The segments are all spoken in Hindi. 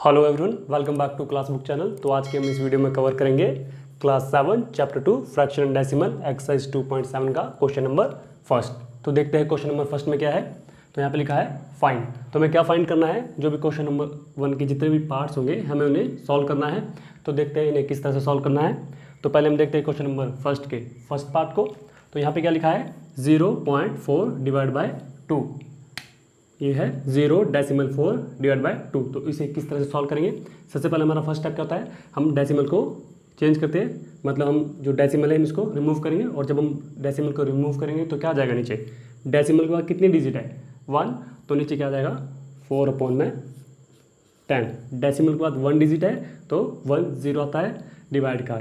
Hello everyone, welcome back to class book channel. तो आज के हम इस वीडियो में कवर करेंगे class 7 chapter 2 fraction and decimal exercise 2.7 का क्वेश्चन नंबर फर्स्ट। तो देखते हैं क्वेश्चन नंबर फर्स्ट में क्या है। तो यहाँ पे लिखा है फाइंड। तो हमें क्या फाइंड करना है, जो भी क्वेश्चन नंबर 1 के जितने भी पार्ट्स होंगे हमें उन्हें सॉल्व करना है। तो देखते हैं इन्हें किस तरह से सॉल्व करना है। तो पहले हम देखते हैं क्वेश्चन नंबर फर्स्ट के फर्स्ट पार्ट को। तो यहाँ पे क्या लिखा है 0.4 डिवाइड बाय 2। ये है 0.4 डिवाइड बाय 2। तो इसे किस तरह से सॉल्व करेंगे। सबसे पहले हमारा फर्स्ट स्टेप क्या होता है, हम डेसिमल को चेंज करते हैं, मतलब हम जो डेसिमल है हम इसको रिमूव करेंगे। और जब हम डेसिमल को रिमूव करेंगे तो क्या आ जाएगा, नीचे डेसिमल के बाद कितनी डिजिट है 1, तो नीचे क्या आ जाएगा 4/10। डेसिमल के बाद 1 डिजिट है तो 1 0 आता है, डिवाइड का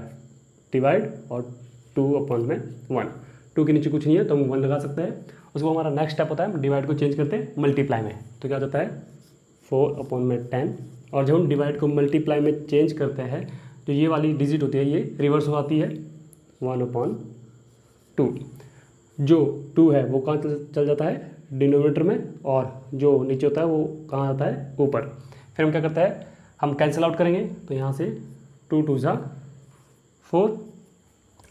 डिवाइड और 2/1। 2 के नीचे कुछ नहीं है तो हम 1 लगा सकते हैं। उसको हमारा नेक्स्ट स्टेप होता है, हम डिवाइड को चेंज करते हैं मल्टीप्लाई में। तो क्या होता है 4/10। और जब हम डिवाइड को मल्टीप्लाई में चेंज करते हैं तो ये वाली डिजिट होती है ये रिवर्स हो आती है 1/2। जो 2 है वो कहाँ चल जाता है, डिनोमिनेटर में, और जो नीचे होता है वो कहाँ आता है, ऊपर। फिर हम क्या करते हैं, हम कैंसिल आउट करेंगे। तो यहाँ से 2 2 ज़ा 4,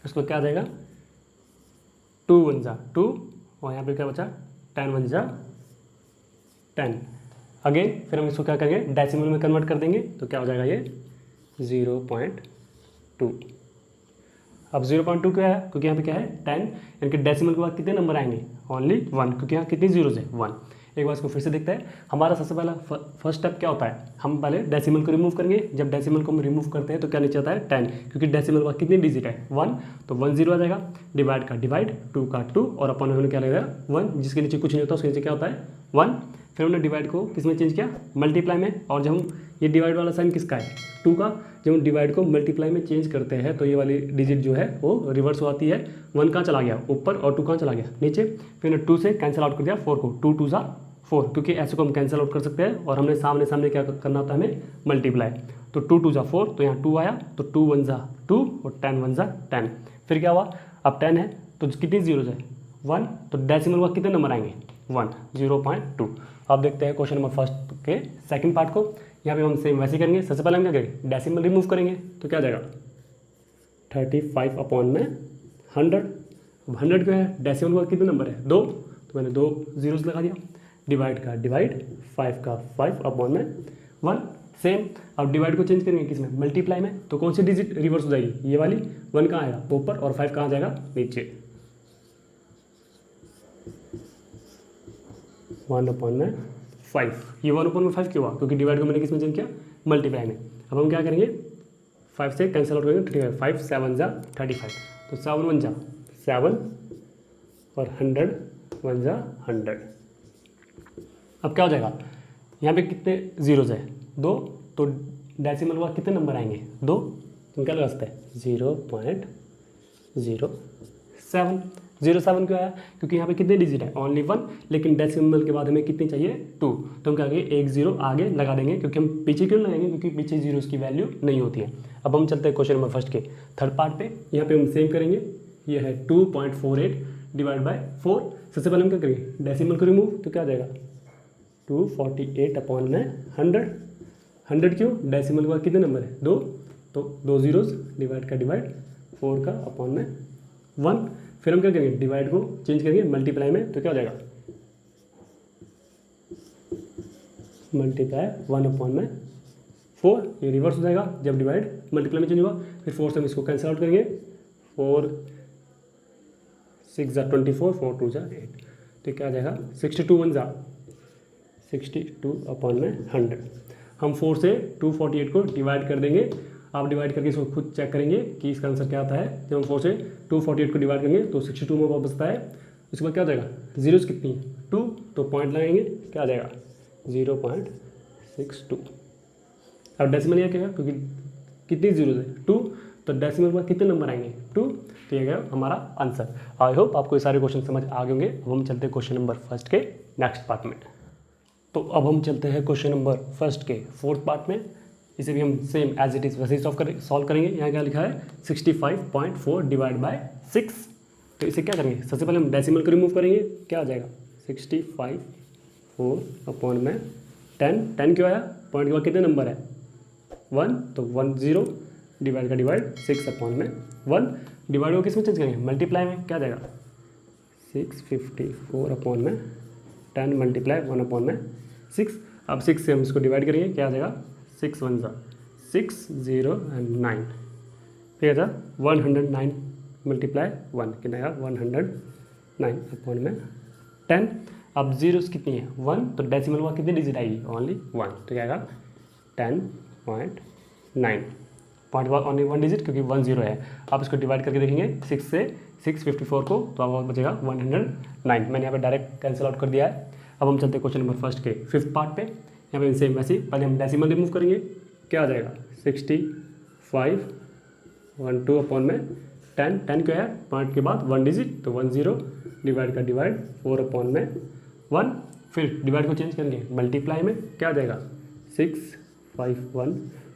उसको क्या आ जाएगा 2 1 ज़ा 2, और यहाँ पे क्या बचा 10 1 ज़ा 10। अगेन फिर हम इसको क्या करेंगे, डेसिमल में कन्वर्ट कर देंगे। तो क्या हो जाएगा ये 0.2। अब 0.2 क्या है, क्योंकि यहाँ पे क्या है 10, यानी कि डेसिमल के बाद कितने नंबर आएंगे, ओनली 1, क्योंकि यहाँ कितनी जीरोज है 1। एक बार इसको फिर से देखते हैं। हमारा सबसे पहला फर्स्ट स्टेप क्या होता है, हम पहले डेसिमल को रिमूव करेंगे। जब डेसिमल को हम रिमूव करते हैं तो क्या नीचे आता है 10, क्योंकि डेसिमल के बाद कितनी डिजिट है 1, तो 1 0 आ जाएगा, डिवाइड का डिवाइड, 2 का 2, और अपन उन्होंने क्या लगेगा 1, जिसके नीचे कुछ नहीं होता उसके नीचे क्या होता है 1। फिर हमने डिवाइड को किस में चेंज किया, मल्टीप्लाई में। और जब हम ये डिवाइड वाला साइन किसका है 2 का, जब हम डिवाइड को मल्टीप्लाई में चेंज करते हैं तो ये वाली डिजिट जो है वो रिवर्स हो आती है। 1 कहाँ चला गया ऊपर और 2 कहाँ चला गया नीचे। फिर हमने 2 से कैंसिल आउट कर दिया 4 को, 2 2 ज़ा 4, क्योंकि ऐसे को हम कैंसिल आउट कर सकते हैं। और हमने सामने सामने क्या करना होता है हमें, मल्टीप्लाई। तो 2 2 ज़ा 4, तो यहाँ 2 आया, तो 2 1 ज़ा 2 और 10 1 ज़ा 10। फिर क्या हुआ, अब 10 है तो कितनी जीरोज है 1, तो डेसिमल का कितने नंबर आएंगे 1, 0.2। अब देखते हैं क्वेश्चन नंबर फर्स्ट के सेकंड पार्ट को। यहाँ पे हम सेम वैसे करेंगे। सबसे पहले हम क्या करेंगे, डेसिमल रिमूव करेंगे। तो क्या आ जाएगा 35/100। अब 100 क्या है, डेसिमल का कितने नंबर है 2, तो मैंने 2 जीरोस लगा दिया, डिवाइड का डिवाइड, 5 का 5/1। सेम अब डिवाइड को चेंज करेंगे किसमें, मल्टीप्लाई में। तो कौन सी डिजिट रिवर्स हो जाएगी, ये वाली, 1 कहाँ आएगा ऊपर और 5 कहाँ जाएगा नीचे। 1/5। ये 1/5 क्यों हुआ, क्योंकि डिवाइड को मैंने किसमें चेंज किया, मल्टीप्लाई में। अब हम क्या करेंगे 5 से कैंसिल आउट करेंगे, 35, 5 7 ज़ा 35, तो 7 1 ज़ा 7 और 100 1 ज़ा 100। अब क्या हो जाएगा, यहाँ पे कितने जीरोज है 2, तो डेसिमल के बाद कितने नंबर आएंगे 2, तो क्या लगा सकते हैं 0.07। 0.7 क्यों आया, क्योंकि यहाँ पे कितने डिजिट है ओनली 1, लेकिन डेसिमल के बाद हमें कितनी चाहिए 2, तो हम क्या करेंगे 1 0 आगे लगा देंगे। क्योंकि हम पीछे क्यों लगाएंगे, क्योंकि पीछे जीरोस की वैल्यू नहीं होती है। अब हम चलते हैं क्वेश्चन नंबर फर्स्ट के थर्ड पार्ट पे। यहाँ पे हम सेम करेंगे, ये है 2.48 डिवाइड बाय 4। सबसे पहले हम क्या करेंगे, डेसिमल को रिमूव। तो क्या आ जाएगा 248/100। 100 क्यों, डेसिमल के बाद कितने नंबर है 2, तो 2 जीरोस, डिवाइड का डिवाइड, 4 का अपॉन में 1। फिर हम क्या करेंगे, डिवाइड को चेंज करेंगे मल्टीप्लाई में। तो क्या हो जाएगा मल्टीप्लाई 1/4, ये रिवर्स हो जाएगा जब डिवाइड मल्टीप्लाई में चेंज हुआ। फिर 4 से हम इसको कैंसिल आउट करेंगे, 4 6 ज़ा 24, 4 2 ज़ा 8, तो क्या आ जाएगा 62 1 ज़ा 62/100। हम 4 से 248 को डिवाइड कर देंगे। आप डिवाइड करके इसको खुद चेक करेंगे कि इसका आंसर क्या आता है। जब हम 4 से 248 को डिवाइड करेंगे तो 62 में वापस आता है। उसके बाद क्या हो जाएगा, जीरोस कितनी है 2, तो पॉइंट लगाएंगे, क्या आ जाएगा 0.62। अब डेसिमल यह क्या, क्योंकि कितनी जीरोस है 2, तो डेसिमल में कितने नंबर आएंगे 2, तो ये गया हमारा आंसर। आई होप आपको ये सारे क्वेश्चन समझ आ गए होंगे। अब हम चलते हैं क्वेश्चन नंबर फर्स्ट के नेक्स्ट पार्ट में। तो अब हम चलते हैं क्वेश्चन नंबर फर्स्ट के फोर्थ पार्ट में। इसे भी हम सेम एज इट इज़ वैसे ही सॉल्व करेंगे। यहाँ क्या लिखा है 65.4 डिवाइड बाय 6। तो इसे क्या करेंगे, सबसे पहले हम डेसिमल को रिमूव करेंगे। क्या आ जाएगा 65/4 10 क्यों आया, पॉइंट के बाद कितने नंबर है 1, तो 1 0 डिवाइड का डिवाइड 6 अपॉन में 1, डिवाइड को किस में चेंज करेंगे, मल्टीप्लाई में, क्या जाएगा 654 अपॉन में 10 मल्टीप्लाई 1 अपॉन में 6। अब 6 से हम इसको डिवाइड करेंगे, क्या आ जाएगा 6 1 6 0 एंड 9, फिर आ जाएगा 109 मल्टीप्लाई 1, कितना आएगा 109 अपॉन में 10। अब जीरोस कितनी है 1, तो डेसिमल में कितनी डिजिट आएगी, ओनली 1, तो क्या आएगा 10.9, पॉइंट ओनली 1 डिजिट क्योंकि 1 0 है। आप इसको डिवाइड करके देखेंगे 6 से 654 को, तो आपको बचेगा 109। मैंने यहाँ पे डायरेक्ट कैंसिल आउट कर दिया है। अब हम चलते हैं क्वेश्चन नंबर फर्स्ट के 5th पार्ट पे। यहाँ पे सेम वैसे पहले हम डेसिमल रिमूव करेंगे, क्या आ जाएगा 65 1 2 अपॉन में 10, 10 क्या है पॉइंट के बाद 1 डिजिट, तो 1 0 डिवाइड का डिवाइड 4 अपॉन में 1, फिर डिवाइड को चेंज करेंगे मल्टीप्लाई में, क्या आ जाएगा 6 5 1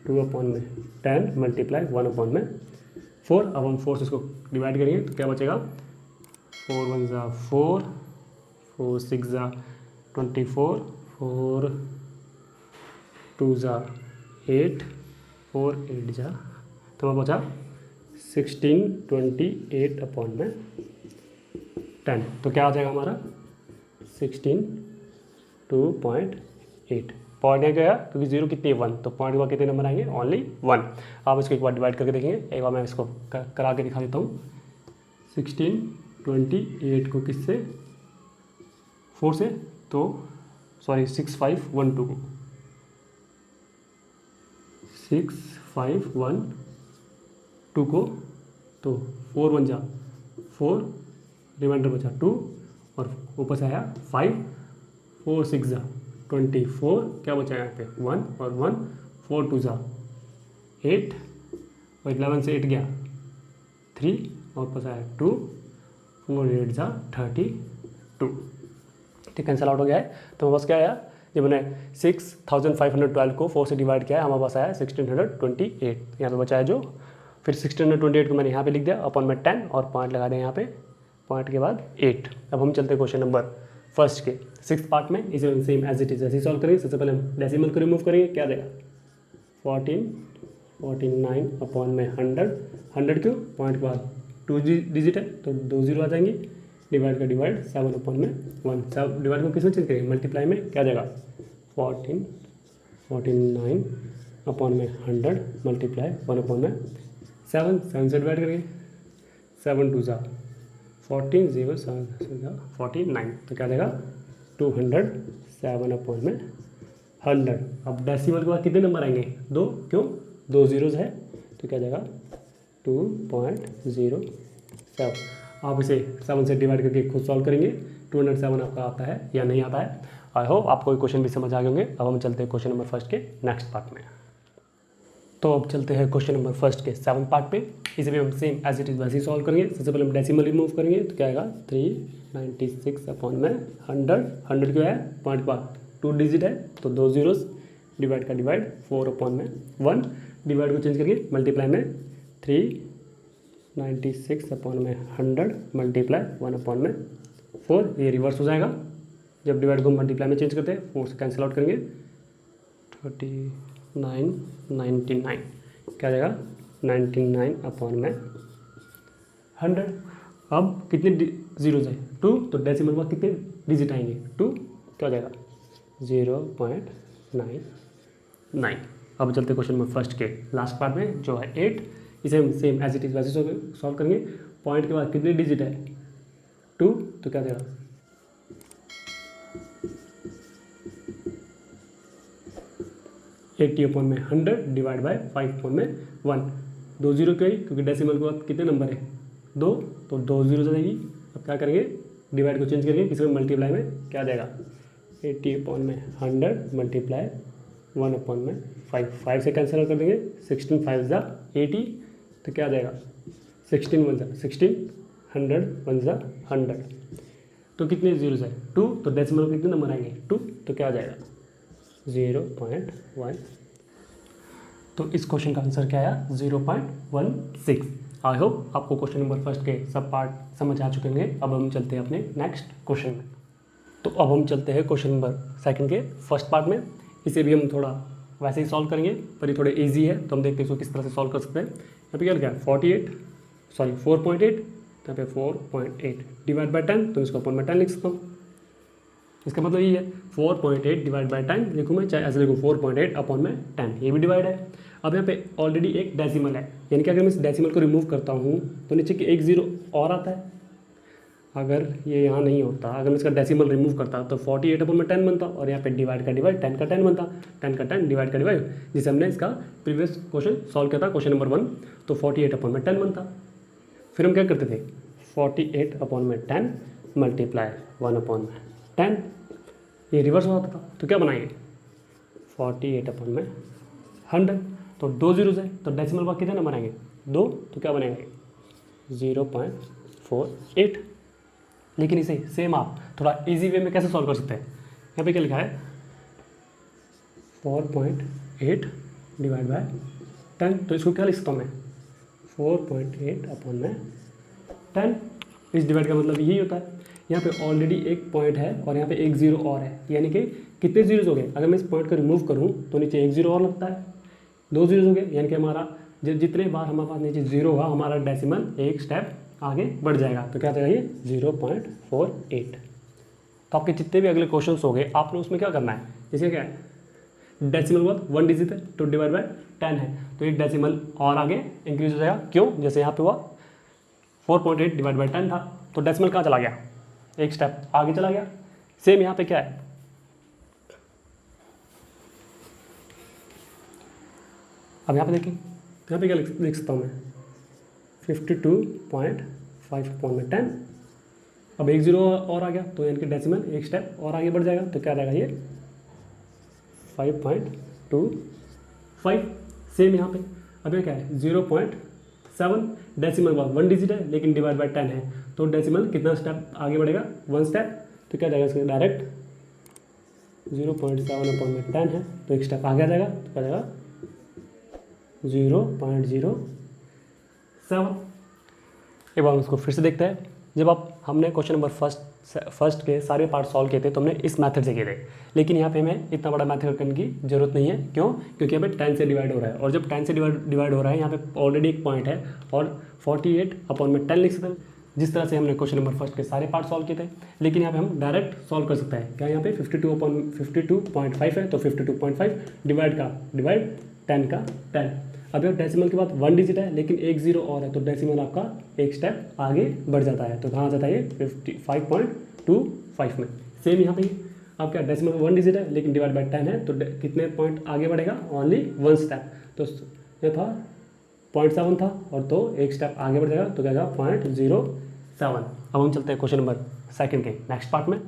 2 अपॉन में 10 मल्टीप्लाई 1 अपॉन में 4। अब हम 4 से इसको डिवाइड करेंगे तो क्या बचेगा 4 1 ज़ा 4 4 6 ज़ा 24 4 2 ज़ा 8 4 8 ज़ा, तो हमारा बचा 1628 अपॉन में 10, तो क्या आ जाएगा हमारा 16.2.8। पॉइंट है क्या, क्योंकि जीरो कितनी है 1, तो पॉइंट के बाद कितने नंबर आएंगे, ओनली 1। आप इसको एक बार डिवाइड करके देखेंगे, एक बार मैं इसको करा के दिखा देता हूँ। 1628 को किससे 4 से, तो सॉरी 6512 को 6512 को, तो 4 1 जा 4, रिमाइंडर बचा 2 और ऊपर से आया 5, 4 6 जा 24, क्या बचा यहाँ पे 1 और 1, 4 2 जा 8 और 11 से 8 गया 3 और ऊपर से आया 2, 4 8 जा 32, ठीक कैंसिल आउट हो गया है। तो बस क्या आया, जब मैंने 6512 को 4 से डिवाइड किया है, हमारे पास आया 1628, यहाँ पे बचा है जो, फिर 1628 को मैंने यहाँ पे लिख दिया अपॉन में 10 और पॉइंट लगा दें यहाँ पे, पॉइंट के बाद 8। अब हम चलते हैं क्वेश्चन नंबर फर्स्ट के 6th पार्ट में। इसे सेम एज इट इज ऐसे सॉल्व करेंगे। सबसे पहले हम डेसिमल को रिमूव करेंगे, क्या देगा 49 अपॉन में 100 क्यों, पॉइंट के बाद 2 डिजिट है तो 2 0 आ जाएंगे, डिवाइड का डिवाइड 7 अपॉन में 1, सब डिवाइड को किसमें चेंज करेंगे, मल्टीप्लाई में, क्या जाएगा 49 अपॉन में 100 मल्टीप्लाई 1 अपॉन में 7 से डिवाइड करेंगे, 7 2 जा 14 0 7 49, तो क्या देगा 207 अपॉन में 100। अब डेसिमल के बाद कितने नंबर आएंगे, 2, क्यों 2 जीरोज है, तो क्या जाएगा 2.07। आप इसे 7 से डिवाइड करके खुद सॉल्व करेंगे, 207 आपका आता है या नहीं आता है। आई होप आपको ये क्वेश्चन भी समझ आ गए होंगे। अब हम चलते हैं क्वेश्चन नंबर फर्स्ट के नेक्स्ट पार्ट में। तो अब चलते हैं क्वेश्चन नंबर फर्स्ट के 7th पार्ट पे। इसे भी हम सेम एज इट इज़ वैसे ही सॉल्व करेंगे। सबसे पहले हम डेसिमल रिमूव करेंगे, तो क्या आएगा 396 अपॉन में 100 क्यों है, पॉइंट के बाद 2 डिजिट है तो 2 जीरोस, डिवाइड का डिवाइड 4 अपॉन में 1, डिवाइड को चेंज करके मल्टीप्लाई में 396 अपॉन में 100 मल्टीप्लाई 1 अपॉन में 4, ये रिवर्स हो जाएगा जब डिवाइड को मल्टीप्लाई में चेंज करते हैं, 4 से कैंसिल आउट करेंगे 99 क्या जाएगा 99 अपॉन में 100। अब कितने जीरो जाए 2, तो डेसिमल में कितने डिजिट आएंगे 2, क्या हो जाएगा 0.99। अब चलते क्वेश्चन नंबर फर्स्ट के लास्ट पार्ट में जो है 8। इसे हम सेम एज इट इज वैसे सॉल्व करेंगे। पॉइंट के बाद कितने डिजिट है 2, तो क्या देगा 80 अपॉन में 100 डिवाइड बाय 5 अपॉन में 1, 2 जीरो क्यों, क्योंकि डेसिमल के बाद कितने नंबर है 2, तो 2 जीरो जाएगी। अब क्या करेंगे, डिवाइड को चेंज करेंगे, किसी में मल्टीप्लाई में, क्या जाएगा 80 अपॉन में 100 मल्टीप्लाई 1 अपॉन में 5 से कैंसिल कर देंगे, 16 5 जा 80, तो क्या आ जाएगा 16 1 जा 16, 100 1 जा 100, तो कितने जीरो है 2, तो डेसिमल में कितने नंबर आएंगे 2, तो क्या आ जाएगा 0.1। तो इस क्वेश्चन का आंसर क्या आया 0.16। आई होप आपको क्वेश्चन नंबर फर्स्ट के सब पार्ट समझ आ चुके होंगे। अब हम चलते हैं अपने नेक्स्ट क्वेश्चन में। तो अब हम चलते हैं क्वेश्चन नंबर सेकंड के फर्स्ट पार्ट में। इसे भी हम थोड़ा वैसे ही सॉल्व करेंगे, पर ये थोड़े ईजी है तो हम देखते हैं इसको किस तरह से सॉल्व कर सकते हैं। यहाँ पे क्या लिखा है 4.8, यहाँ पे 4.8 डिवाइड बाई 10, तो इसको अपन में 10 लिख सकता हूँ। इसका मतलब ये है 4.8 डिवाइड बाई 10 लिखूँ मैं, चाहे ऐसे लिखूँ 4.8 अपॉन में 10, ये भी डिवाइड है। अब यहाँ पे ऑलरेडी एक डेसिमल है, यानी कि अगर मैं इस डेसिमल को रिमूव करता हूँ तो नीचे की एक जीरो और आता है। अगर ये यहाँ नहीं होता, अगर मैं इसका डेसिमल रिमूव करता तो 48 अपॉन में 10 बनता, और यहाँ पे डिवाइड का डिवाइड 10 का 10 बनता, 10 का 10 डिवाइड का डिवाइड, जिसे हमने इसका प्रीवियस क्वेश्चन सॉल्व किया था, क्वेश्चन नंबर 1, तो 48 अपॉन में 10 बनता। फिर हम क्या करते थे, 48 अपॉन में 10 मल्टीप्लाई 1 अपॉन में 10, ये रिवर्स होता था, तो क्या बनाएंगे 48 अपॉन में 100, तो 2 जीरोज़ है, तो डेसिमल का कितने नंबर आएंगे 2, तो क्या बनेंगे 0.48। लेकिन इसे सेम आप थोड़ा इजी वे में कैसे सॉल्व कर सकते हैं, यहाँ पे क्या लिखा है 4.8 डिवाइड बाय 10, तो इसको क्या लिख सकता हूँ मैं 4.8 अपॉन में 10। इस डिवाइड का मतलब यही होता है, यहाँ पे ऑलरेडी एक पॉइंट है और यहाँ पे एक जीरो और है, यानी कि कितने जीरोज हो गए, अगर मैं इस पॉइंट को रिमूव करूँ तो नीचे एक जीरो और लगता है, 2 जीरोज हो गए, यानी कि हमारा जितने बार हमारे पास नीचे जीरो होगा हमारा डेसिमल एक स्टेप आगे बढ़ जाएगा, तो क्या जाएगा ये 0.48। तो आपके जितने भी अगले क्वेश्चंस हो गए आपने उसमें क्या करना है, जैसे क्या है डेसिमल के बाद 1 डिजिट है तो डिवाइड बाय 10 है, तो एक डेसिमल और आगे इंक्रीज हो जाएगा, क्यों, जैसे यहाँ पे हुआ 4.8 डिवाइड बाय 10 था, तो डेसिमल कहाँ चला गया, एक स्टेप आगे चला गया। सेम यहाँ पे क्या है, अब यहाँ पे देखिए, यहाँ पे क्या लिख सकता हूँ मैं 52.5 अपॉन में 10, अब एक जीरो और आ गया, तो यानी कि डेसिमल एक स्टेप और आगे बढ़ जाएगा, तो क्या रहेगा ये 5.25। सेम यहाँ पे अब ये क्या है 0.7, डेसिमल बाद 1 डिजिट है लेकिन डिवाइड बाय 10 है, तो डेसिमल कितना स्टेप आगे बढ़ेगा 1 स्टेप, तो क्या जाएगा इसका डायरेक्ट 0.7 अपॉन में 10 है, तो एक स्टेप आगे आ जाएगा, तो क्या जाएगा 0.07। एक बार उसको फिर से देखते हैं। जब हमने क्वेश्चन नंबर फर्स्ट के सारे पार्ट सॉल्व किए थे तो हमने इस मेथड से किए थे, लेकिन यहाँ पे हमें इतना बड़ा मेथड करने की जरूरत नहीं है, क्यों, क्योंकि यहाँ पे 10 से डिवाइड हो रहा है, और जब 10 से डिवाइड हो रहा है यहाँ पे ऑलरेडी एक पॉइंट है और 48 अपॉन में 10 लिख सकते हैं, जिस तरह से हमने क्वेश्चन नंबर फर्स्ट के सारे पार्ट सॉल्व किए थे। लेकिन यहाँ पे हम डायरेक्ट सॉल्व कर सकते हैं, क्या यहाँ पे 52.5 है, तो 52.5 डिवाइड 10 का 10। अब ये डेसिमल के बाद 1 डिजिट है लेकिन एक जीरो और है, तो डेसिमल आपका एक स्टेप आगे बढ़ जाता है, तो कहाँ जाता है ये 55.25 में। सेम यहाँ पे अब क्या डेसिमल 1 डिजिट है लेकिन डिवाइड बाय 10 है, तो कितने पॉइंट आगे बढ़ेगा, ओनली 1 स्टेप, तो ये था 0.7 था और तो एक स्टेप आगे बढ़ जाएगा, तो क्या जाएगा 0.07। अब हम चलते हैं क्वेश्चन नंबर सेकंड के नेक्स्ट पार्ट में।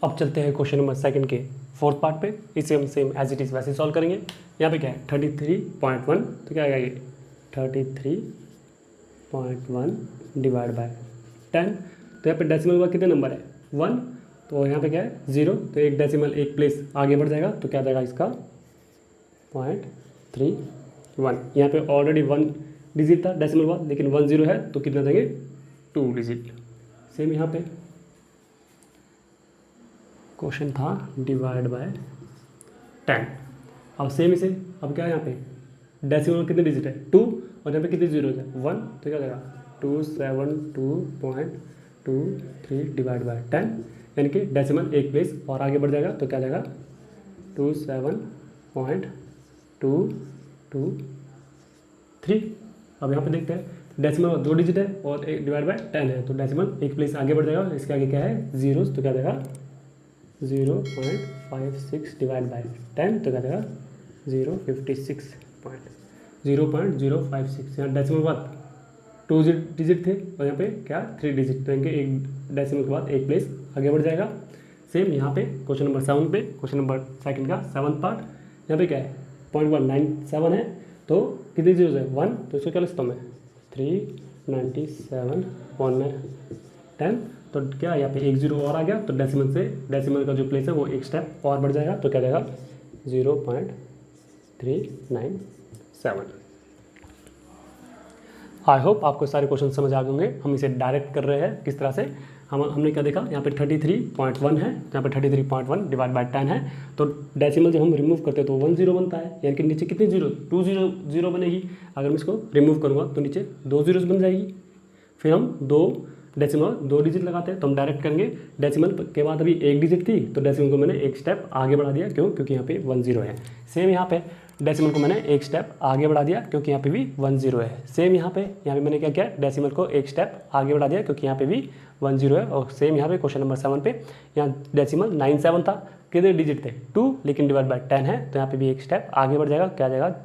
अब चलते हैं क्वेश्चन नंबर सेकंड के फोर्थ पार्ट पे, इसे हम सेम एज इट इज़ वैसे सॉल्व करेंगे। यहाँ पे क्या है 33.1, तो क्या आएगा ये 33.1 डिवाइड बाय 10, तो यहाँ पे डेसिमल का कितने नंबर है 1, तो यहाँ पे क्या है 0, तो एक डेसिमल एक प्लेस आगे बढ़ जाएगा, तो क्या जाएगा इसका 0.31। यहाँ पे ऑलरेडी 1 डिजिट था डेसिमल बाद, लेकिन 1 0 है तो कितना देंगे 2 डिजिट। सेम यहाँ पे क्वेश्चन था डिवाइड बाय 10, अब सेम इसे अब क्या है यहाँ पे डेसिमल कितने डिजिट है 2, और यहाँ पे कितने जीरो है 1, तो क्या जाएगा 272.23 डिवाइड बाय 10, यानी कि डेसिमल एक प्लेस और आगे बढ़ जाएगा, तो क्या जाएगा 27.223। अब यहाँ पे देखते हैं डेसिमल 2 डिजिट है और एक डिवाइड बाय 10 है, तो डेसिमल एक प्लेस आगे बढ़ जाएगा, इसके आगे क्या है जीरोस, तो क्या जाएगा 0.56 डिवाइड बाय 10, तो क्या देगा 0.056। यहाँ डेसिमल के बाद 2 डिजिट थे और यहाँ पे क्या 3 डिजिट, तो इनके एक डेसिमल के बाद एक प्लेस आगे बढ़ जाएगा। सेम यहाँ पे क्वेश्चन नंबर 7 पे, क्वेश्चन नंबर सेकंड का 7th पार्ट, यहाँ पे क्या है 0.197 है, तो कितने जीरो है 1, तो इसको क्या लिखता हूँ मैं 397/10, तो क्या यहाँ पे एक जीरो और आ गया, तो डेसिमल का जो प्लेस है वो एक स्टेप और बढ़ जाएगा, तो क्या जाएगा 0.397। आई होप आपको सारे क्वेश्चन समझ आ गए होंगे। हम इसे डायरेक्ट कर रहे हैं किस तरह से, हमने क्या देखा, यहाँ पे 33.1 है, यहाँ पे 33.1 डिवाइड बाय 10 है, तो डेसिमल जब हम रिमूव करते हैं तो 10 बनता है, यानी कि नीचे कितनी जीरो, 2 बनेगी। अगर मैं इसको रिमूव करूँगा तो नीचे 2 जीरोस बन जाएगी। फिर हम 2 डिजिट लगाते हैं, तो हम डायरेक्ट करेंगे डेसिमल के बाद अभी 1 डिजिट थी तो डेसिमल को मैंने 1 स्टेप आगे बढ़ा दिया, क्यों, क्योंकि यहाँ पे 10 है। सेम यहाँ पे डेसिमल को मैंने 1 स्टेप आगे बढ़ा दिया क्योंकि यहाँ पे भी 10 है। सेम यहाँ पे मैंने क्या किया, डेसिमल को 1 स्टेप आगे बढ़ा दिया क्योंकि यहाँ पे भी 10 है। और सेम यहाँ पे क्वेश्चन नंबर 7 पे यहाँ डेसिमल 97 था, कितने डिजिट थे 2, लेकिन डिवाइड बाय 10 है तो यहाँ पे भी 1 स्टेप आगे बढ़ जाएगा, क्या जाएगा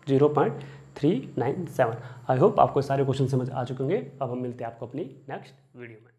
0.397। आई होप आपको सारे क्वेश्चन समझ आ चुके होंगे। अब हम मिलते हैं आपको अपनी नेक्स्ट वीडियो में।